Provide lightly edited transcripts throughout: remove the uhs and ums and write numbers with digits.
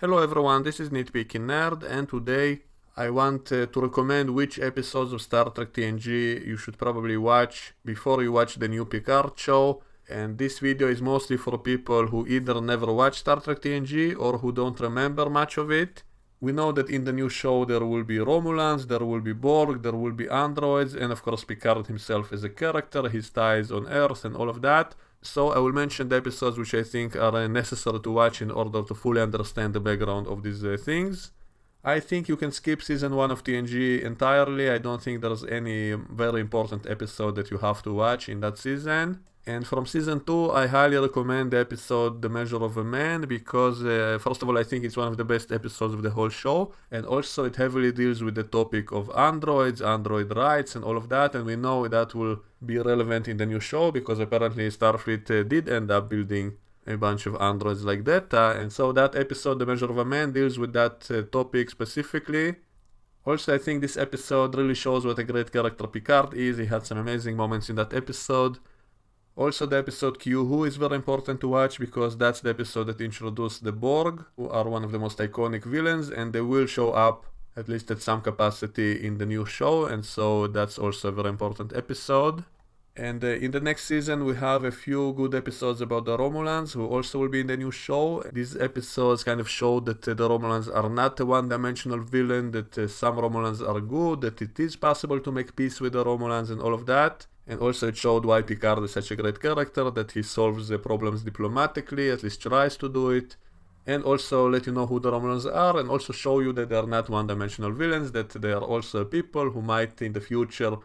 Hello everyone, this is Nitpicking Nerd, and today I want to recommend which episodes of Star Trek TNG you should probably watch before you watch the new Picard show. And this video is mostly for people who either never watched Star Trek TNG or who don't remember much of it. We know that in the new show there will be Romulans, there will be Borg, there will be androids, and of course Picard himself as a character, his ties on Earth and all of that. So I will mention the episodes which I think are necessary to watch in order to fully understand the background of these things. I think you can skip season 1 of TNG entirely. I don't think there's any very important episode that you have to watch in that season. And from season 2, I highly recommend the episode The Measure of a Man because, first of all, I think it's one of the best episodes of the whole show. And also, it heavily deals with the topic of androids, android rights, and all of that. And we know that will be relevant in the new show because apparently Starfleet did end up building a bunch of androids like Data. And so that episode, The Measure of a Man, deals with that topic specifically. Also, I think this episode really shows what a great character Picard is. He had some amazing moments in that episode. Also, the episode Q Who is very important to watch because that's the episode that introduced the Borg, who are one of the most iconic villains, and they will show up at least at some capacity in the new show, and so that's also a very important episode. And in the next season we have a few good episodes about the Romulans, who also will be in the new show. These episodes kind of show that the Romulans are not a one-dimensional villain, that some Romulans are good, that it is possible to make peace with the Romulans and all of that. And also it showed why Picard is such a great character, that he solves the problems diplomatically, at least tries to do it. And also let you know who the Romulans are, and also show you that they are not one-dimensional villains, that they are also people who might in the future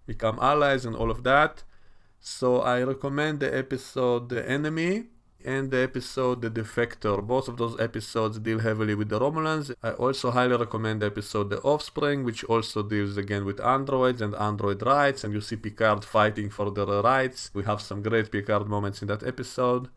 become allies and all of that. So I recommend the episode The Enemy and the episode The Defector. Both of those episodes deal heavily with the Romulans. I also highly recommend the episode The Offspring, which also deals again with androids and android rights, and you see Picard fighting for their rights. We have some great Picard moments in that episode.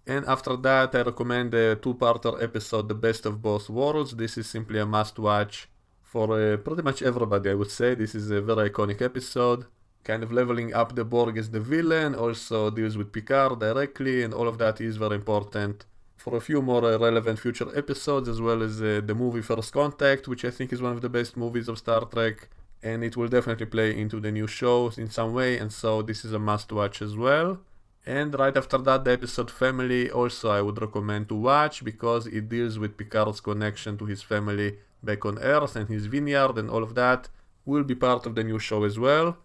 And after that, I recommend the two-parter episode The Best of Both Worlds. This is simply a must-watch for pretty much everybody, I would say. This is a very iconic episode. Kind of leveling up the Borg as the villain, also deals with Picard directly, and all of that is very important for a few more relevant future episodes, as well as the movie First Contact, which I think is one of the best movies of Star Trek, and it will definitely play into the new show in some way, and so this is a must-watch as well. And right after that, the episode Family also I would recommend to watch because it deals with Picard's connection to his family back on Earth, and his vineyard and all of that will be part of the new show as well.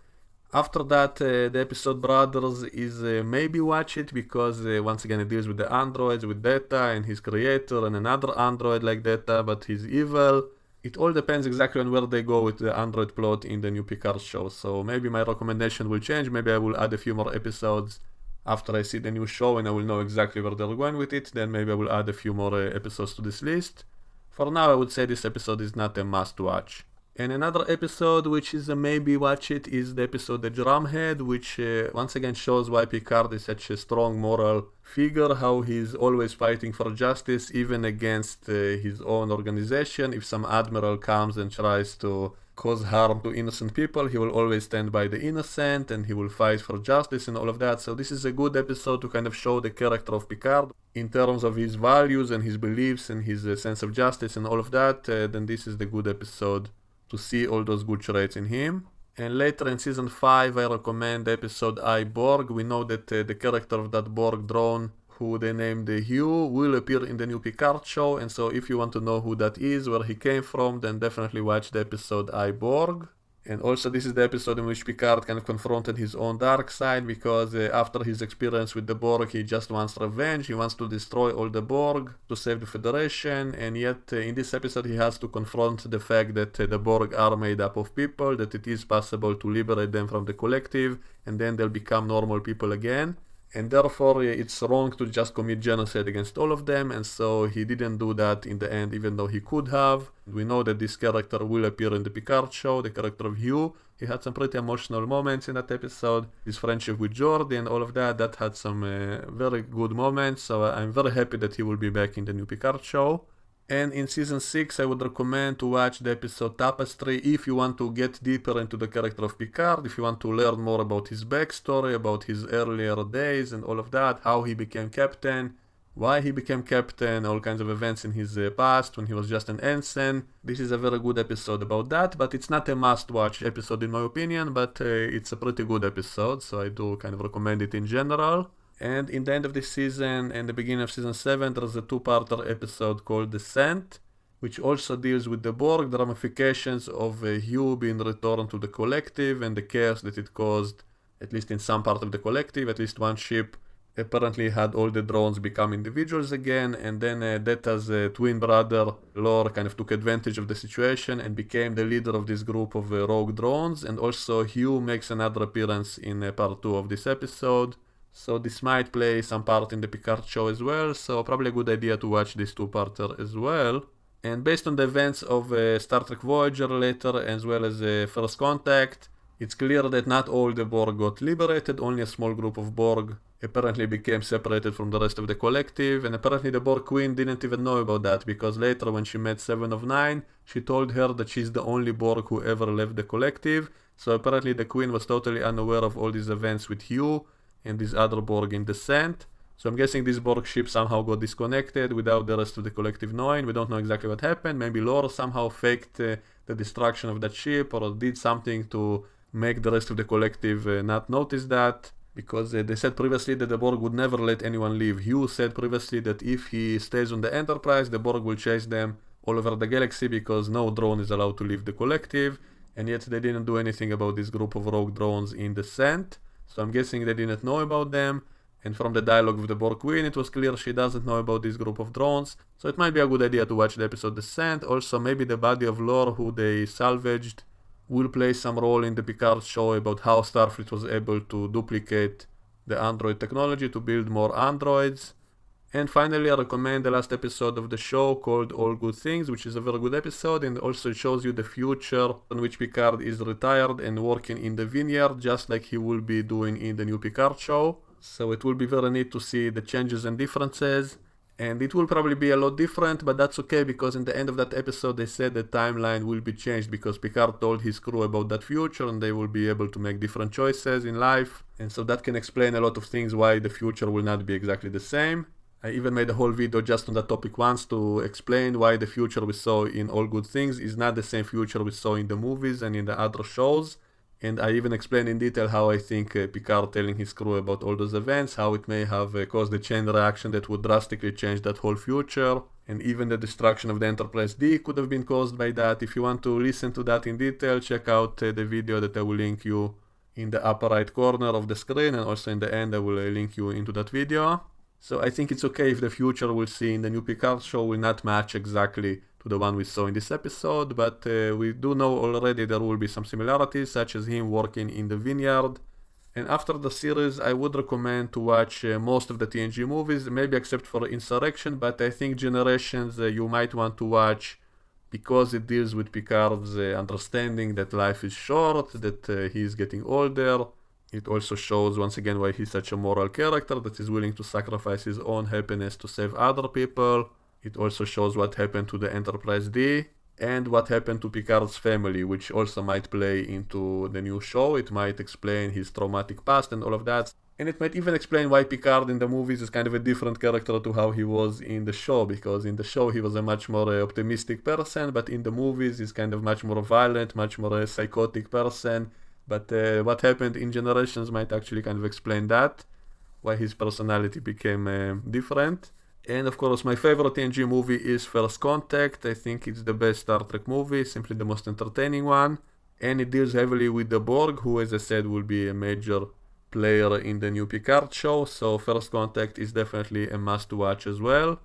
After that, the episode Brothers is maybe watch it because once again it deals with the androids, with Data and his creator and another android like Data, but he's evil. It all depends exactly on where they go with the android plot in the new Picard show, so maybe my recommendation will change. Maybe I will add a few more episodes after I see the new show and I will know exactly where they're going with it. Then maybe I will add a few more episodes to this list. For now, I would say this episode is not a must watch. And another episode which is a maybe watch it is the episode The Drumhead, which once again shows why Picard is such a strong moral figure, how he's always fighting for justice even against his own organization. If some admiral comes and tries to cause harm to innocent people, he will always stand by the innocent and he will fight for justice and all of that. So this is a good episode to kind of show the character of Picard in terms of his values and his beliefs and his sense of justice and all of that. Then this is the good episode to see all those good traits in him. And later in season 5 I recommend the episode Eyeborg. We know that the character of that Borg drone, who they named Hugh, will appear in the new Picard show, and so if you want to know who that is, where he came from, then definitely watch the episode Eyeborg. And also this is the episode in which Picard kind of confronted his own dark side, because after his experience with the Borg, he just wants revenge, he wants to destroy all the Borg to save the Federation, and yet in this episode he has to confront the fact that the Borg are made up of people, that it is possible to liberate them from the collective, and then they'll become normal people again. And therefore it's wrong to just commit genocide against all of them, and so he didn't do that in the end, even though he could have. We know that this character will appear in the Picard show, the character of Hugh. He had some pretty emotional moments in that episode. His friendship with Geordi and all of that, that had some very good moments, so I'm very happy that he will be back in the new Picard show. And in season 6 I would recommend to watch the episode Tapestry if you want to get deeper into the character of Picard, if you want to learn more about his backstory, about his earlier days and all of that, how he became captain, why he became captain, all kinds of events in his past when he was just an ensign. This is a very good episode about that, but it's not a must-watch episode in my opinion, but it's a pretty good episode, so I do kind of recommend it in general. And in the end of this season and the beginning of season 7, there's a two-parter episode called Descent, which also deals with the Borg, the ramifications of Hugh being returned to the collective and the chaos that it caused, at least in some part of the collective. At least one ship apparently had all the drones become individuals again, and then Data's twin brother Lore kind of took advantage of the situation and became the leader of this group of rogue drones. And also Hugh makes another appearance in part 2 of this episode, so this might play some part in the Picard show as well, so probably a good idea to watch this two-parter as well. And based on the events of Star Trek Voyager later, as well as First Contact, it's clear that not all the Borg got liberated, only a small group of Borg apparently became separated from the rest of the collective, and apparently the Borg Queen didn't even know about that, because later when she met 7 of 9, she told her that she's the only Borg who ever left the collective, so apparently the Queen was totally unaware of all these events with Hugh and these other Borg in Descent. So I'm guessing this Borg ship somehow got disconnected without the rest of the collective knowing. We don't know exactly what happened. Maybe Lore somehow faked the destruction of that ship, or did something to make the rest of the collective not notice that, because they said previously that the Borg would never let anyone leave. Hugh said previously that if he stays on the Enterprise, the Borg will chase them all over the galaxy because no drone is allowed to leave the collective, and yet they didn't do anything about this group of rogue drones in Descent, so I'm guessing they didn't know about them. And from the dialogue with the Borg Queen, it was clear she doesn't know about this group of drones, so it might be a good idea to watch the episode Descent. Also, maybe the body of Lore who they salvaged will play some role in the Picard show about how Starfleet was able to duplicate the android technology to build more androids. And finally, I recommend the last episode of the show called All Good Things, which is a very good episode, and also it shows you the future in which Picard is retired and working in the vineyard, just like he will be doing in the new Picard show. So it will be very neat to see the changes and differences. And it will probably be a lot different, but that's okay, because in the end of that episode they said the timeline will be changed because Picard told his crew about that future and they will be able to make different choices in life. And so that can explain a lot of things why the future will not be exactly the same. I even made a whole video just on that topic once to explain why the future we saw in All Good Things is not the same future we saw in the movies and in the other shows. And I even explained in detail how I think Picard telling his crew about all those events, how it may have caused a chain reaction that would drastically change that whole future. And even the destruction of the Enterprise D could have been caused by that. If you want to listen to that in detail, check out the video that I will link you in the upper right corner of the screen, and also in the end I will link you into that video. So I think it's okay if the future we'll see in the new Picard show will not match exactly to the one we saw in this episode, but we do know already there will be some similarities, such as him working in the vineyard. And after the series, I would recommend to watch most of the TNG movies, maybe except for Insurrection, but I think Generations you might want to watch because it deals with Picard's understanding that life is short, that he is getting older. It also shows once again why he's such a moral character that is willing to sacrifice his own happiness to save other people. It also shows what happened to the Enterprise D and what happened to Picard's family, which also might play into the new show. It might explain his traumatic past and all of that. And it might even explain why Picard in the movies is kind of a different character to how he was in the show, because in the show he was a much more optimistic person, but in the movies he's kind of much more violent, much more psychotic person. But what happened in Generations might actually kind of explain that, why his personality became different. And of course my favorite TNG movie is First Contact. I think it's the best Star Trek movie, simply the most entertaining one. And it deals heavily with the Borg, who as I said will be a major player in the new Picard show. So First Contact is definitely a must watch as well.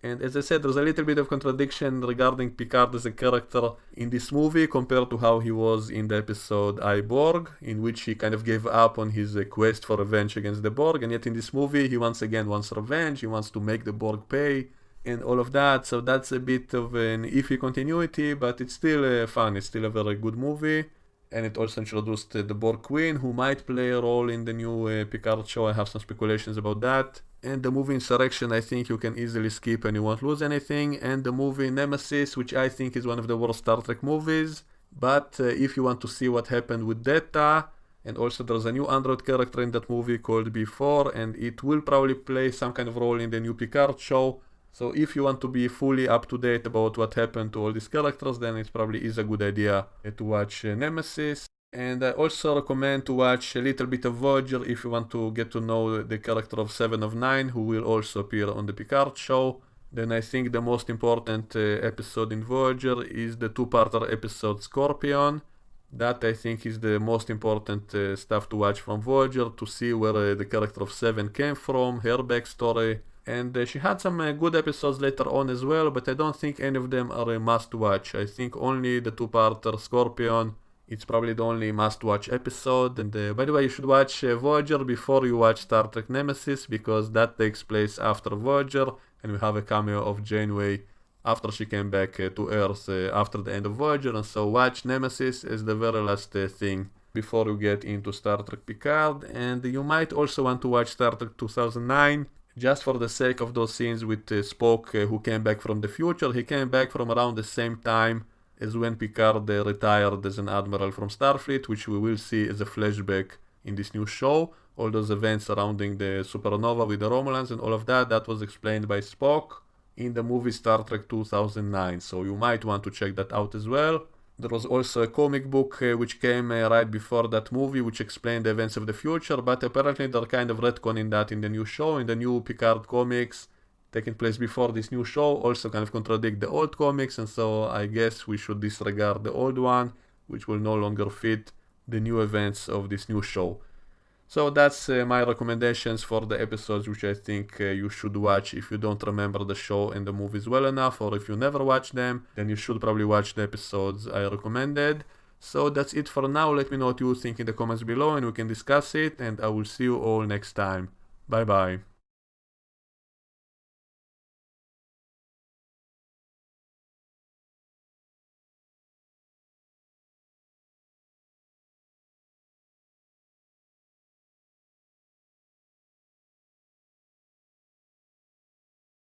And as I said, there's a little bit of contradiction regarding Picard as a character in this movie compared to how he was in the episode Eyeborg, in which he kind of gave up on his quest for revenge against the Borg, and yet in this movie he once again wants revenge, he wants to make the Borg pay, and all of that. So that's a bit of an iffy continuity, but it's still fun, it's still a very good movie. And it also introduced the Borg Queen, who might play a role in the new Picard show. I have some speculations about that. And the movie Insurrection, I think you can easily skip and you won't lose anything. And the movie Nemesis, which I think is one of the worst Star Trek movies. But if you want to see what happened with Data, And also there's a new android character in that movie called B4, and it will probably play some kind of role in the new Picard show. So if you want to be fully up to date about what happened to all these characters, then it probably is a good idea to watch Nemesis. And I also recommend to watch a little bit of Virgil if you want to get to know the character of 7 of 9, who will also appear on the Picard show. Then I think the most important episode in Virgil is the two-parter episode Scorpion. That I think is the most important stuff to watch from Virgil, to see where the character of 7 came from, her backstory. And she had some good episodes later on as well, but I don't think any of them are a must-watch. I think only the two-parter Scorpion, it's probably the only must-watch episode. And by the way, you should watch Virgil before you watch Star Trek Nemesis, because that takes place after Virgil, and we have a cameo of Janeway after she came back to Earth after the end of Voyager. And so watch Nemesis as the very last thing before you get into Star Trek Picard. And you might also want to watch Star Trek 2009, just for the sake of those scenes with Spock who came back from the future. He came back from around the same time as when Picard retired as an admiral from Starfleet, which we will see as a flashback in this new show. All those events surrounding the supernova with the Romulans and all of that, that was explained by Spock in the movie Star Trek 2009, so you might want to check that out as well. There was also a comic book which came right before that movie, which explained the events of the future, but apparently they're kind of retconning that in the new show. In the new Picard comics taking place before this new show also kind of contradict the old comics, and so I guess we should disregard the old one, which will no longer fit the new events of this new show. So that's my recommendations for the episodes which I think you should watch if you don't remember the show and the movies well enough, or if you never watched them, then you should probably watch the episodes I recommended. So that's it for now. Let me know what you think in the comments below and we can discuss it, and I will see you all next time. Bye bye.